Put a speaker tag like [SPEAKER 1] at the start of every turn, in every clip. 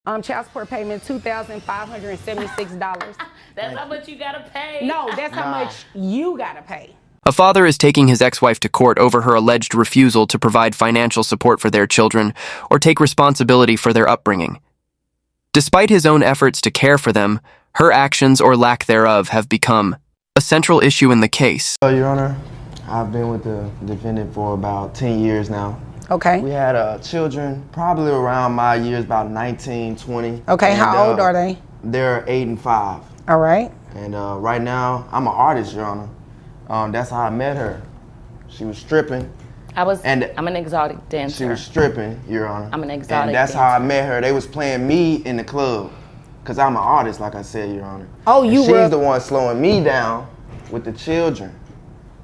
[SPEAKER 1] Child support payment, $2,576.
[SPEAKER 2] That's how much you gotta pay.
[SPEAKER 1] No, that's how much you gotta pay.
[SPEAKER 3] A father is taking his ex-wife to court over her alleged refusal to provide financial support for their children or take responsibility for their upbringing. Despite his own efforts to care for them, her actions or lack thereof have become a central issue in the case.
[SPEAKER 4] Your Honor, I've been with the defendant for about 10 years now.
[SPEAKER 1] Okay.
[SPEAKER 4] We had children probably around my years, about 19, 20.
[SPEAKER 1] Okay, how old are they?
[SPEAKER 4] They're 8 and 5.
[SPEAKER 1] All right.
[SPEAKER 4] And right now, I'm an artist, Your Honor. That's how I met her. She was stripping.
[SPEAKER 2] I'm an exotic dancer.
[SPEAKER 4] She was stripping, Your Honor.
[SPEAKER 2] I'm an exotic
[SPEAKER 4] And that's
[SPEAKER 2] dancer.
[SPEAKER 4] how I met her. They was playing me in the club. Because I'm an artist, like I said, Your Honor.
[SPEAKER 1] Oh, you were?
[SPEAKER 4] She's the one slowing me down with the children.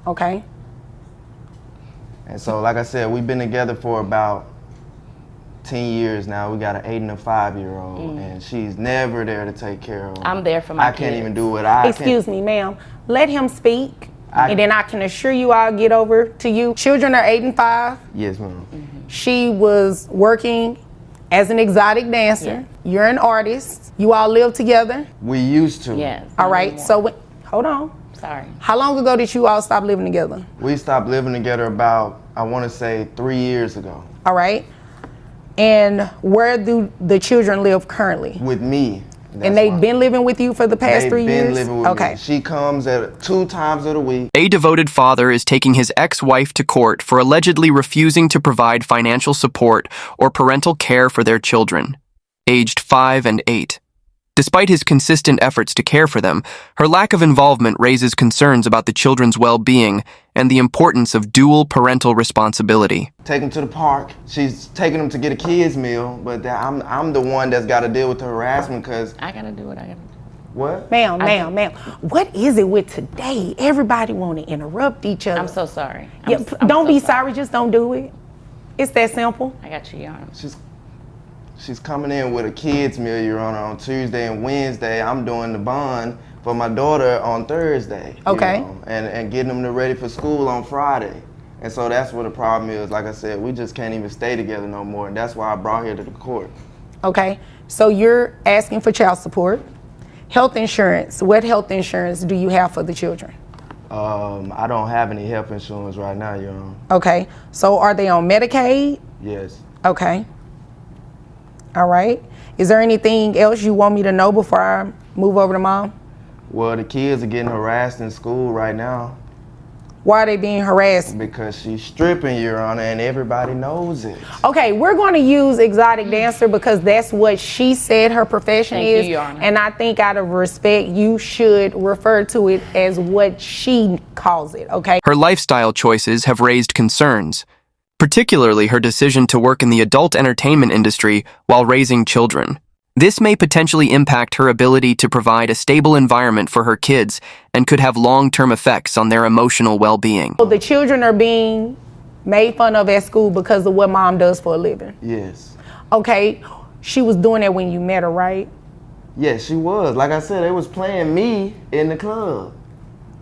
[SPEAKER 1] Okay.
[SPEAKER 4] And so, like I said, we've been together for about 10 years now. We got an 8 and a 5-year-old, and she's never there to take care of them.
[SPEAKER 2] I'm there for my
[SPEAKER 4] I can't
[SPEAKER 2] kids.
[SPEAKER 4] even do what I
[SPEAKER 1] Excuse me, ma'am. Let him speak, and then I can assure you I'll get over to you. Children are 8 and 5.
[SPEAKER 4] Yes, ma'am.
[SPEAKER 1] She was working as an exotic dancer. You're an artist. You all live together.
[SPEAKER 4] We used to.
[SPEAKER 2] Yes.
[SPEAKER 1] All right. So, hold on.
[SPEAKER 2] Sorry.
[SPEAKER 1] How long ago did you all stop living together?
[SPEAKER 4] We stopped living together about, I want to say, 3 years ago.
[SPEAKER 1] All right. And where do the children live currently?
[SPEAKER 4] With me.
[SPEAKER 1] And they've been living with you for the past 3 years?
[SPEAKER 4] They've been living with
[SPEAKER 1] okay.
[SPEAKER 4] me. She comes at 2 times of the week.
[SPEAKER 3] A devoted father is taking his ex-wife to court for allegedly refusing to provide financial support or parental care for their children, aged 5 and 8. Despite his consistent efforts to care for them, her lack of involvement raises concerns about the children's well-being and the importance of dual parental responsibility.
[SPEAKER 4] Take them to the park. She's taking them to get a kids meal, but I'm the one that's got to deal with the harassment because...
[SPEAKER 2] I gotta do what I gotta do.
[SPEAKER 4] What?
[SPEAKER 1] Ma'am. What is it with today? Everybody want to interrupt each other.
[SPEAKER 2] I'm so sorry.
[SPEAKER 1] Don't be sorry. Just don't do it. It's that simple.
[SPEAKER 2] I got you, Your Honor.
[SPEAKER 4] She's coming in with a kids meal, Your Honor, on Tuesday and Wednesday. I'm doing the bond for my daughter on Thursday.
[SPEAKER 1] Okay.
[SPEAKER 4] You know, and getting them ready for school on Friday. And so that's what the problem is. Like I said, we just can't even stay together no more. And that's why I brought her to the court.
[SPEAKER 1] Okay. So you're asking for child support, health insurance. What health insurance do you have for the children?
[SPEAKER 4] I don't have any health insurance right now, Your Honor.
[SPEAKER 1] Okay. So are they on Medicaid?
[SPEAKER 4] Yes.
[SPEAKER 1] Okay. All right. Is there anything else you want me to know before I move over to mom?
[SPEAKER 4] Well, the kids are getting harassed in school right now.
[SPEAKER 1] Why are they being harassed?
[SPEAKER 4] Because she's stripping, Your Honor, and everybody knows it.
[SPEAKER 1] Okay, we're going to use exotic dancer because that's what she said her profession
[SPEAKER 2] Thank
[SPEAKER 1] is.
[SPEAKER 2] you, Your Honor.
[SPEAKER 1] And I think out of respect, you should refer to it as what she calls it, okay?
[SPEAKER 3] Her lifestyle choices have raised concerns, particularly her decision to work in the adult entertainment industry while raising children. This may potentially impact her ability to provide a stable environment for her kids and could have long-term effects on their emotional well-being.
[SPEAKER 1] So the children are being made fun of at school because of what mom does for a living.
[SPEAKER 4] Yes.
[SPEAKER 1] Okay, she was doing that when you met her, right?
[SPEAKER 4] Yes, she was. Like I said, they was playing me in the club.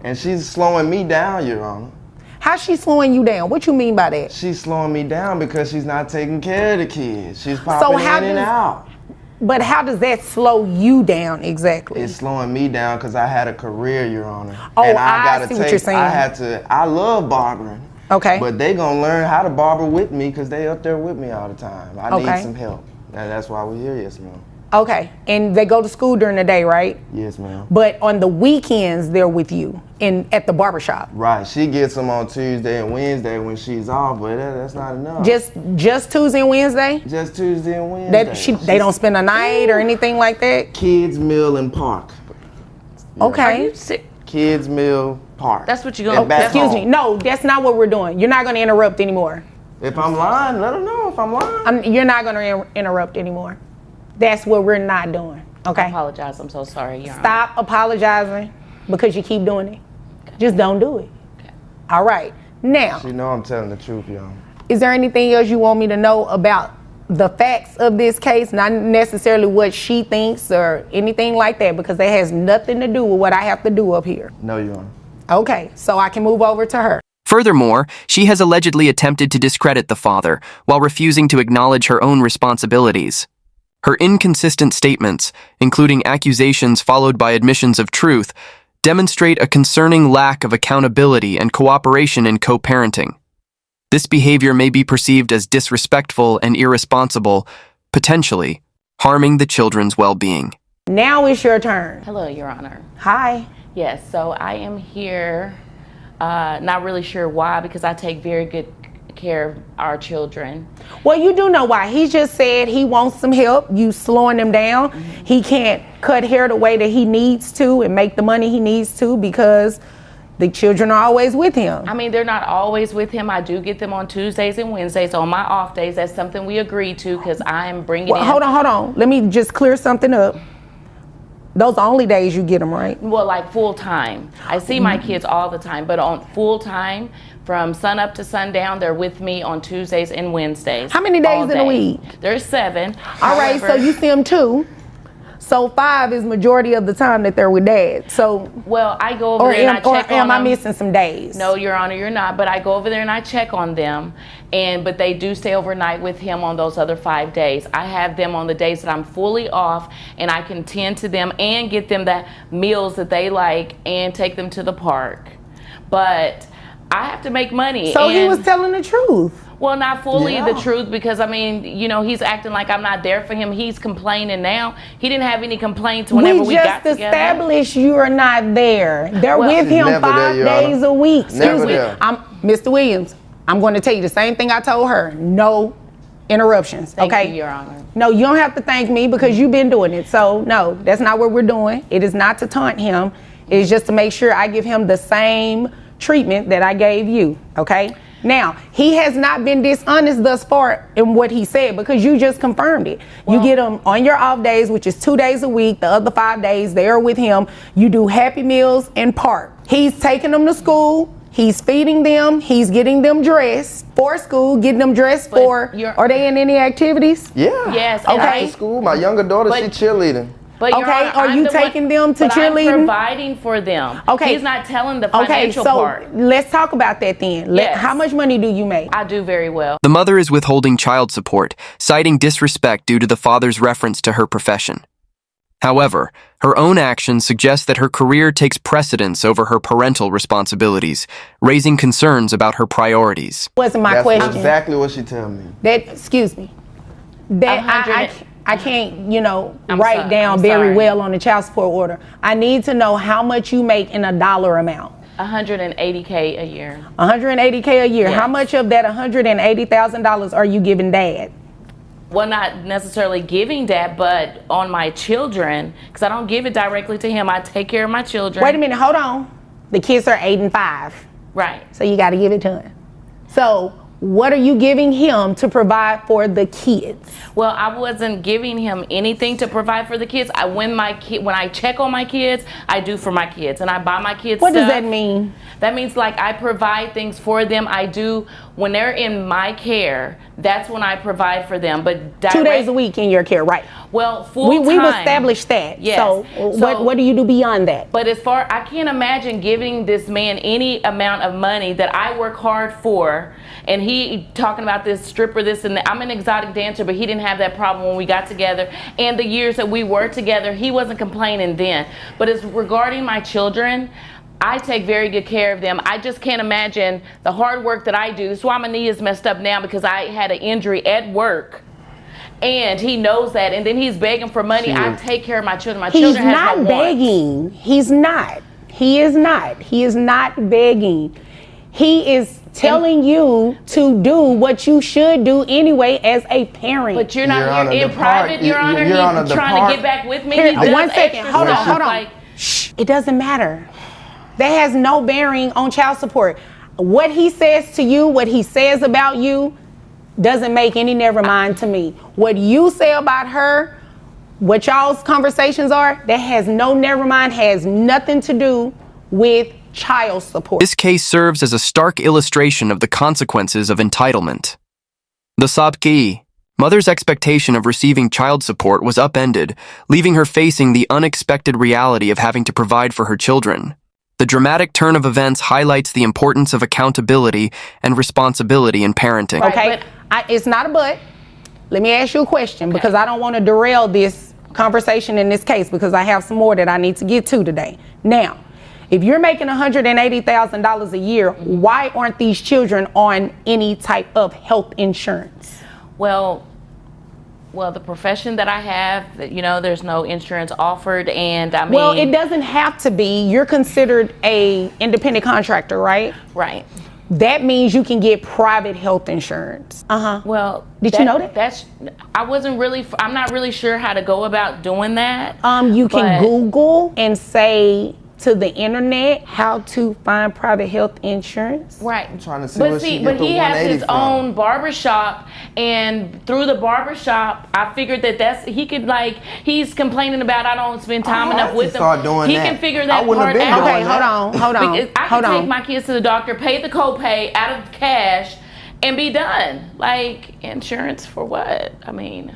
[SPEAKER 4] And she's slowing me down, Your Honor.
[SPEAKER 1] How's she slowing you down? What you mean by that?
[SPEAKER 4] She's slowing me down because she's not taking care of the kids. She's popping in and out.
[SPEAKER 1] But how does that slow you down exactly?
[SPEAKER 4] It's slowing me down because I had a career, Your Honor.
[SPEAKER 1] Oh,
[SPEAKER 4] and
[SPEAKER 1] I see what you're saying.
[SPEAKER 4] I love barbering.
[SPEAKER 1] Okay.
[SPEAKER 4] But they gonna learn how to barber with me because they up there with me all the time. I need some help. And that's why we're here, yes, ma'am.
[SPEAKER 1] Okay, and they go to school during the day, right?
[SPEAKER 4] Yes, ma'am.
[SPEAKER 1] But on the weekends, they're with you at the barbershop.
[SPEAKER 4] Right, she gets them on Tuesday and Wednesday when she's off, but that's not enough.
[SPEAKER 1] Just Tuesday and Wednesday?
[SPEAKER 4] Just Tuesday and Wednesday.
[SPEAKER 1] They don't spend a night or anything like that?
[SPEAKER 4] Kids Meal and Park.
[SPEAKER 1] Okay.
[SPEAKER 2] Are you sick?
[SPEAKER 4] Kids Meal Park.
[SPEAKER 2] That's what you're gonna
[SPEAKER 4] Back
[SPEAKER 1] Excuse
[SPEAKER 4] home.
[SPEAKER 1] me. No, that's not what we're doing. You're not going to interrupt anymore.
[SPEAKER 4] If I'm lying, let them know if I'm lying.
[SPEAKER 1] You're not going to interrupt anymore. That's what we're not doing. Okay?
[SPEAKER 2] I apologize. I'm so sorry, Your Honor.
[SPEAKER 1] Stop apologizing because you keep doing it. Okay. Just don't do it.
[SPEAKER 2] Okay.
[SPEAKER 1] All right. Now,
[SPEAKER 4] You know I'm telling the truth, y'all.
[SPEAKER 1] is there anything else you want me to know about the facts of this case? Not necessarily what she thinks or anything like that, because that has nothing to do with what I have to do up here.
[SPEAKER 4] No, Your Honor.
[SPEAKER 1] Okay, so I can move over to her.
[SPEAKER 3] Furthermore, she has allegedly attempted to discredit the father while refusing to acknowledge her own responsibilities. Her inconsistent statements, including accusations followed by admissions of truth, demonstrate a concerning lack of accountability and cooperation in co-parenting. This behavior may be perceived as disrespectful and irresponsible, potentially harming the children's well-being.
[SPEAKER 1] Now it's your turn.
[SPEAKER 2] Hello, Your Honor.
[SPEAKER 1] Hi.
[SPEAKER 2] Yes, so I am here, not really sure why, because I take very good care of our children.
[SPEAKER 1] Well, you do know why. He just said he wants some help. You slowing him down.
[SPEAKER 2] Mm-hmm.
[SPEAKER 1] He can't cut hair the way that he needs to and make the money he needs to because the children are always with him.
[SPEAKER 2] I mean, they're not always with him. I do get them on Tuesdays and Wednesdays. On my off days, that's something we agreed to because I am bringing in.
[SPEAKER 1] Hold on. Let me just clear something up. Those are only days you get them, right?
[SPEAKER 2] Well, like full time. I see my kids all the time, but on full time, from sun up to sundown, they're with me on Tuesdays and Wednesdays.
[SPEAKER 1] How many days
[SPEAKER 2] all
[SPEAKER 1] in a
[SPEAKER 2] day.
[SPEAKER 1] week?
[SPEAKER 2] There's 7.
[SPEAKER 1] All right, so you see them 2. So 5 is majority of the time that they're with dad. So,
[SPEAKER 2] Well, I go over there and I check on
[SPEAKER 1] am I
[SPEAKER 2] them.
[SPEAKER 1] missing some days?
[SPEAKER 2] No, Your Honor, you're not. But I go over there and I check on them, but they do stay overnight with him on those other 5 days. I have them on the days that I'm fully off, and I can tend to them and get them the meals that they like and take them to the park. But I have to make money.
[SPEAKER 1] So he
[SPEAKER 2] and-
[SPEAKER 1] was telling the truth.
[SPEAKER 2] Well, not fully
[SPEAKER 4] Yeah.
[SPEAKER 2] the truth, because I mean, you know, he's acting like I'm not there for him. He's complaining now. He didn't have any complaints whenever we got
[SPEAKER 1] just
[SPEAKER 2] together.
[SPEAKER 1] established you are not there. They're
[SPEAKER 2] Well,
[SPEAKER 1] with
[SPEAKER 4] She's
[SPEAKER 1] him
[SPEAKER 4] never
[SPEAKER 1] 5
[SPEAKER 4] there, Your
[SPEAKER 1] days
[SPEAKER 4] Honor.
[SPEAKER 1] a week.
[SPEAKER 4] Never
[SPEAKER 1] Excuse me.
[SPEAKER 4] there.
[SPEAKER 1] Mr. Williams, I'm going to tell you the same thing I told her. No interruptions.
[SPEAKER 2] Thank
[SPEAKER 1] okay?
[SPEAKER 2] you, Your Honor.
[SPEAKER 1] No, you don't have to thank me because you've been doing it. So no, that's not what we're doing. It is not to taunt him. It's just to make sure I give him the same treatment that I gave you. Okay? Now, he has not been dishonest thus far in what he said because you just confirmed it. You get him on your off days, which is 2 days a week. The other 5 days, they are with him. You do Happy Meals and park. He's taking them to school. He's feeding them. He's getting them dressed for school, getting them dressed
[SPEAKER 2] But
[SPEAKER 1] for. Are they in any activities?
[SPEAKER 4] Yeah.
[SPEAKER 2] Yes, and
[SPEAKER 1] Okay.
[SPEAKER 4] After school, my younger daughter,
[SPEAKER 2] But-
[SPEAKER 4] she cheerleading.
[SPEAKER 2] But Your
[SPEAKER 1] Okay,
[SPEAKER 2] Honor,
[SPEAKER 1] are
[SPEAKER 2] I'm
[SPEAKER 1] you
[SPEAKER 2] the
[SPEAKER 1] taking them to
[SPEAKER 2] but
[SPEAKER 1] cheerleading?
[SPEAKER 2] I'm providing for them.
[SPEAKER 1] Okay.
[SPEAKER 2] He's not telling the
[SPEAKER 1] Okay,
[SPEAKER 2] financial
[SPEAKER 1] so
[SPEAKER 2] part.
[SPEAKER 1] let's talk about that then.
[SPEAKER 2] Yes.
[SPEAKER 1] How much money do you make?
[SPEAKER 2] I do very well.
[SPEAKER 3] The mother is withholding child support, citing disrespect due to the father's reference to her profession. However, her own actions suggest that her career takes precedence over her parental responsibilities, raising concerns about her priorities.
[SPEAKER 1] Wasn't my
[SPEAKER 4] That's
[SPEAKER 1] question.
[SPEAKER 4] exactly what she told me.
[SPEAKER 1] That, excuse me. That
[SPEAKER 2] 100
[SPEAKER 1] I can't,
[SPEAKER 2] I'm
[SPEAKER 1] write
[SPEAKER 2] sorry,
[SPEAKER 1] down
[SPEAKER 2] I'm
[SPEAKER 1] very
[SPEAKER 2] sorry.
[SPEAKER 1] well on the child support order. I need to know how much you make in a dollar amount.
[SPEAKER 2] $180K a year.
[SPEAKER 1] $180K a year.
[SPEAKER 2] Yes.
[SPEAKER 1] How much of that $180,000 are you giving dad?
[SPEAKER 2] Well, not necessarily giving that, but on my children, because I don't give it directly to him. I take care of my children.
[SPEAKER 1] Wait a minute, hold on. The kids are 8 and 5.
[SPEAKER 2] Right.
[SPEAKER 1] So you got to give it to him. So what are you giving him to provide for the kids?
[SPEAKER 2] Well, I wasn't giving him anything to provide for the kids. When I check on my kids, I do for my kids, and I buy my kids
[SPEAKER 1] What
[SPEAKER 2] stuff.
[SPEAKER 1] does that mean?
[SPEAKER 2] That means like I provide things for them. I do when they're in my care. That's when I provide for them. But
[SPEAKER 1] 2 days a week in your care, right?
[SPEAKER 2] Well, full
[SPEAKER 1] We've
[SPEAKER 2] time.
[SPEAKER 1] established that.
[SPEAKER 2] Yes.
[SPEAKER 1] So,
[SPEAKER 2] So-
[SPEAKER 1] what do you do beyond that?
[SPEAKER 2] But as far, I can't imagine giving this man any amount of money that I work hard for, and he talking about this stripper, this and that. I'm an exotic dancer, but he didn't have that problem when we got together. And the years that we were together, he wasn't complaining then. But as regarding my children, I take very good care of them. I just can't imagine the hard work that I do. That's why my knee is messed up now, because I had an injury at work. And he knows that, and then he's begging for money. I take care of my children. My
[SPEAKER 1] He's
[SPEAKER 2] children have
[SPEAKER 1] not
[SPEAKER 2] no wants.
[SPEAKER 1] begging. He's not. He is not. He is not begging. He is telling you to do what you should do anyway as a parent.
[SPEAKER 2] But you're not
[SPEAKER 4] Your
[SPEAKER 2] here
[SPEAKER 4] Honor,
[SPEAKER 2] in
[SPEAKER 4] the
[SPEAKER 2] private,
[SPEAKER 4] part-
[SPEAKER 2] Your Honor.
[SPEAKER 4] Your Honor,
[SPEAKER 2] He's
[SPEAKER 4] the
[SPEAKER 2] trying
[SPEAKER 4] part-
[SPEAKER 2] to get back with me.
[SPEAKER 1] Here,
[SPEAKER 2] He does
[SPEAKER 1] 1 second.
[SPEAKER 2] extra
[SPEAKER 1] Hold on,
[SPEAKER 2] stuff,
[SPEAKER 1] hold on.
[SPEAKER 2] like-
[SPEAKER 1] Shh. It doesn't matter. That has no bearing on child support. What he says to you, what he says about you, doesn't make any never mind to me. What you say about her, what y'all's conversations are, that has no never mind, has nothing to do with child support.
[SPEAKER 3] This case serves as a stark illustration of the consequences of entitlement. The Sabki, mother's expectation of receiving child support was upended, leaving her facing the unexpected reality of having to provide for her children. The dramatic turn of events highlights the importance of accountability and responsibility in parenting.
[SPEAKER 2] Right,
[SPEAKER 1] Okay,
[SPEAKER 2] but-
[SPEAKER 1] it's not a but. let me ask you a question, because I don't want to derail this conversation in this case, because I have some more that I need to get to today. Now, if you're making $180,000 a year, why aren't these children on any type of health insurance?
[SPEAKER 2] Well, the profession that I have, you know, there's no insurance offered, and I mean...
[SPEAKER 1] Well, it doesn't have to be. You're considered a independent contractor, right?
[SPEAKER 2] Right.
[SPEAKER 1] That means you can get private health insurance.
[SPEAKER 2] Well,
[SPEAKER 1] did you know that?
[SPEAKER 2] I'm not really sure how to go about doing that.
[SPEAKER 1] You can Google and say to the internet how to find private health insurance.
[SPEAKER 2] Right.
[SPEAKER 4] I'm trying to see
[SPEAKER 2] But he has his own barbershop, and through the barbershop, I figured he's complaining about I don't spend time enough with him. He can figure that part out.
[SPEAKER 1] Okay, hold on.
[SPEAKER 2] I can take my kids to the doctor, pay the copay out of cash, and be done. Like, insurance for what? I mean...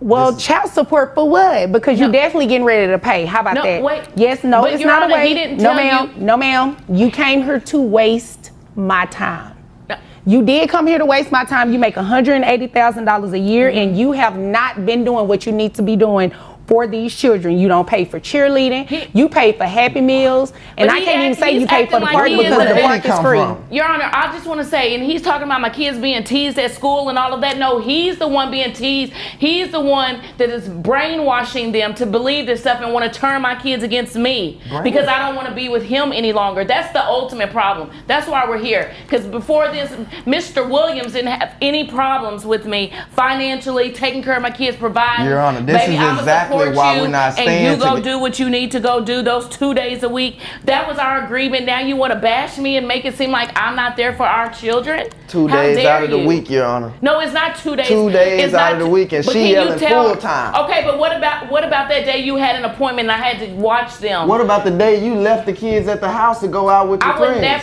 [SPEAKER 1] Well, child support for what? Because you're definitely getting ready to pay. How about that?
[SPEAKER 2] Wait.
[SPEAKER 1] Yes, no,
[SPEAKER 2] But
[SPEAKER 1] it's
[SPEAKER 2] Your
[SPEAKER 1] not
[SPEAKER 2] Honor,
[SPEAKER 1] a waste.
[SPEAKER 2] he didn't
[SPEAKER 1] No,
[SPEAKER 2] tell
[SPEAKER 1] ma'am.
[SPEAKER 2] you-
[SPEAKER 1] No, ma'am. You came here to waste my time.
[SPEAKER 2] No.
[SPEAKER 1] You did come here to waste my time. You make $180,000 a year, and you have not been doing what you need to be doing for these children. You don't pay for cheerleading. You pay for Happy Meals, and I can't even say you pay for the park because the park is free.
[SPEAKER 2] Your Honor, I just want to say, and he's talking about my kids being teased at school and all of that. No, he's the one being teased. He's the one that is brainwashing them to believe this stuff and want to turn my kids against me because I don't want to be with him any longer. That's the ultimate problem. That's why we're here. Because before this, Mr. Williams didn't have any problems with me financially, taking care of my kids, providing.
[SPEAKER 4] Your Honor, this is exactly why we're not staying
[SPEAKER 2] and you go
[SPEAKER 4] together.
[SPEAKER 2] do what you need to go do those 2 days a week. That was our agreement. Now you want to bash me and make it seem like I'm not there for our children?
[SPEAKER 4] 2 days out of the week, Your Honor.
[SPEAKER 2] No, it's not 2 days.
[SPEAKER 4] 2 days out of the week, and she yelling full time.
[SPEAKER 2] Okay, but what about that day you had an appointment and I had to watch them?
[SPEAKER 4] What about the day you left the kids at the house to go out with your friends?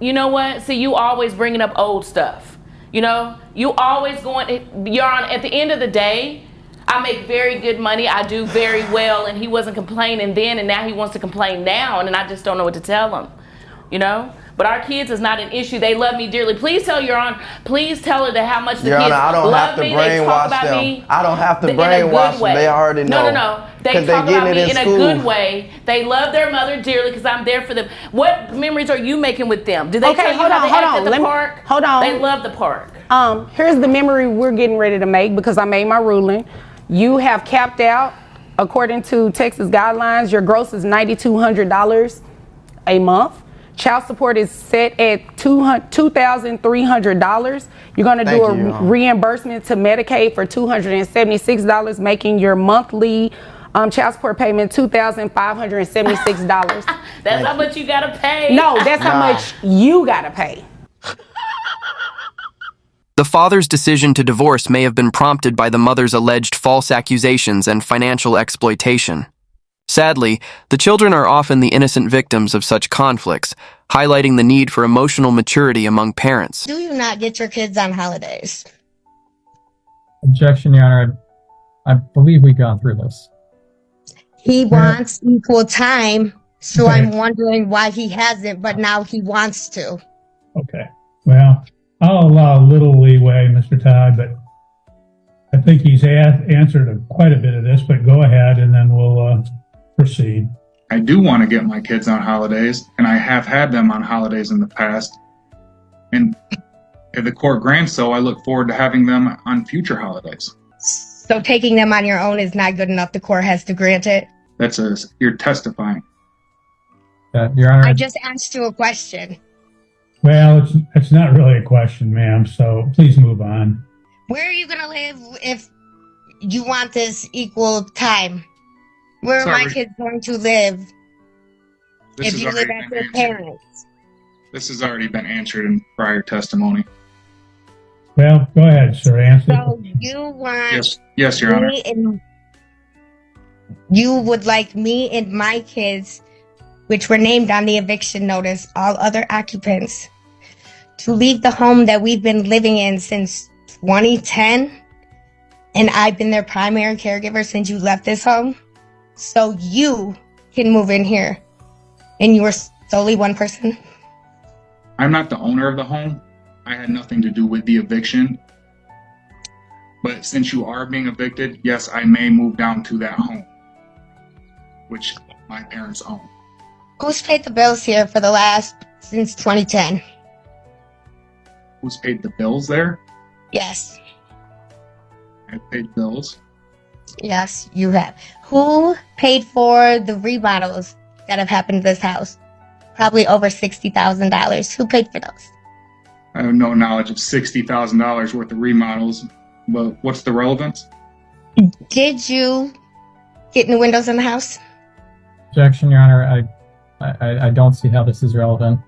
[SPEAKER 2] You know what? See, you always bringing up old stuff. You know, you always going. Your Honor, at the end of the day, I make very good money. I do very well, and he wasn't complaining then, and now he wants to complain now, and I just don't know what to tell him, you know? But our kids is not an issue. They love me dearly. Please tell Your Honor, please tell her that how much the
[SPEAKER 4] Your
[SPEAKER 2] kids
[SPEAKER 4] Honor, I don't
[SPEAKER 2] love
[SPEAKER 4] have to
[SPEAKER 2] me. They talk
[SPEAKER 4] brainwash
[SPEAKER 2] about
[SPEAKER 4] them.
[SPEAKER 2] me.
[SPEAKER 4] I don't have to
[SPEAKER 2] in a
[SPEAKER 4] brainwash
[SPEAKER 2] good way.
[SPEAKER 4] them. They already know.
[SPEAKER 2] No. They
[SPEAKER 4] 'Cause
[SPEAKER 2] talk
[SPEAKER 4] they
[SPEAKER 2] about
[SPEAKER 4] getting
[SPEAKER 2] me
[SPEAKER 4] it
[SPEAKER 2] in
[SPEAKER 4] in
[SPEAKER 2] a
[SPEAKER 4] school.
[SPEAKER 2] good way. They love their mother dearly because I'm there for them. What memories are you making with them? Do they tell you how they act at the park?
[SPEAKER 1] Hold on.
[SPEAKER 2] They love the park.
[SPEAKER 1] Here's the memory we're getting ready to make because I made my ruling. You have capped out, according to Texas guidelines, your gross is $9,200 a month. Child support is set at $2,300. You're going to do a reimbursement to Medicaid for $276, making your monthly child support payment $2,576.
[SPEAKER 2] That's how much you got to pay.
[SPEAKER 1] No, that's how much you got to pay.
[SPEAKER 3] The father's decision to divorce may have been prompted by the mother's alleged false accusations and financial exploitation. Sadly, the children are often the innocent victims of such conflicts, highlighting the need for emotional maturity among parents.
[SPEAKER 5] Do you not get your kids on holidays?
[SPEAKER 6] Objection, Your Honor. I believe we've gone through this.
[SPEAKER 5] He wants equal time, so
[SPEAKER 6] Okay.
[SPEAKER 5] I'm wondering why he hasn't, but now he wants to.
[SPEAKER 6] Okay. Well, I'll allow a little leeway, Mr. Todd, but I think he's answered quite a bit of this, but go ahead and then we'll proceed.
[SPEAKER 7] I do want to get my kids on holidays, and I have had them on holidays in the past. And if the court grants so, I look forward to having them on future holidays.
[SPEAKER 5] So taking them on your own is not good enough. The court has to grant it.
[SPEAKER 7] You're testifying.
[SPEAKER 6] Your Honor.
[SPEAKER 5] I just asked you a question.
[SPEAKER 6] Well, it's not really a question, ma'am, so please move on.
[SPEAKER 5] Where are you going to live if you want this equal time? Where are my kids going to live if you live at your parents?
[SPEAKER 7] This has already been answered in prior testimony.
[SPEAKER 6] Well, go ahead, sir. Answer.
[SPEAKER 5] So you want
[SPEAKER 7] Yes, Your Honor.
[SPEAKER 5] me and you would like me and my kids, which were named on the eviction notice, all other occupants, to leave the home that we've been living in since 2010, and I've been their primary caregiver since you left this home, so you can move in here, and you are solely one person?
[SPEAKER 7] I'm not the owner of the home. I had nothing to do with the eviction. But since you are being evicted, yes, I may move down to that home, which my parents own.
[SPEAKER 5] Who's paid the bills here for the last since 2010?
[SPEAKER 7] Who's paid the bills there?
[SPEAKER 5] Yes.
[SPEAKER 7] I paid bills.
[SPEAKER 5] Yes, you have. Who paid for the remodels that have happened to this house? Probably over $60,000. Who paid for those?
[SPEAKER 7] I have no knowledge of $60,000 worth of remodels, but what's the relevance?
[SPEAKER 5] Did you get new windows in the house?
[SPEAKER 8] Objection, Your Honor. I don't see how this is relevant.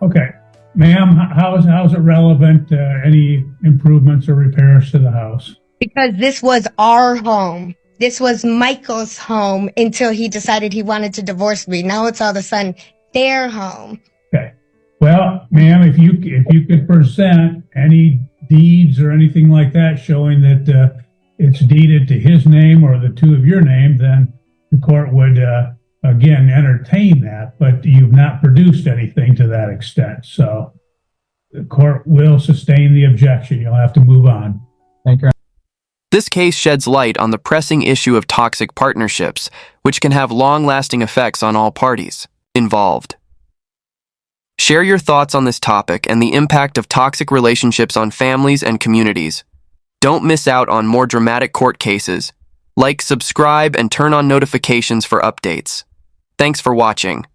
[SPEAKER 6] Okay. Ma'am, how is it relevant, any improvements or repairs to the house?
[SPEAKER 5] Because this was our home. This was Michael's home until he decided he wanted to divorce me. Now it's all of a sudden their home.
[SPEAKER 6] Okay. Well, ma'am, if you could present any deeds or anything like that showing that it's deeded to his name or the two of your name, then the court would again entertain that. But you've not produced anything to that extent, so the court will sustain the objection. You'll have to move on.
[SPEAKER 8] Thank you.
[SPEAKER 3] This case sheds light on the pressing issue of toxic partnerships, which can have long-lasting effects on all parties involved. Share your thoughts on this topic and the impact of toxic relationships on families and communities. Don't miss out on more dramatic court cases. Like, subscribe, and turn on notifications for updates. Thanks for watching.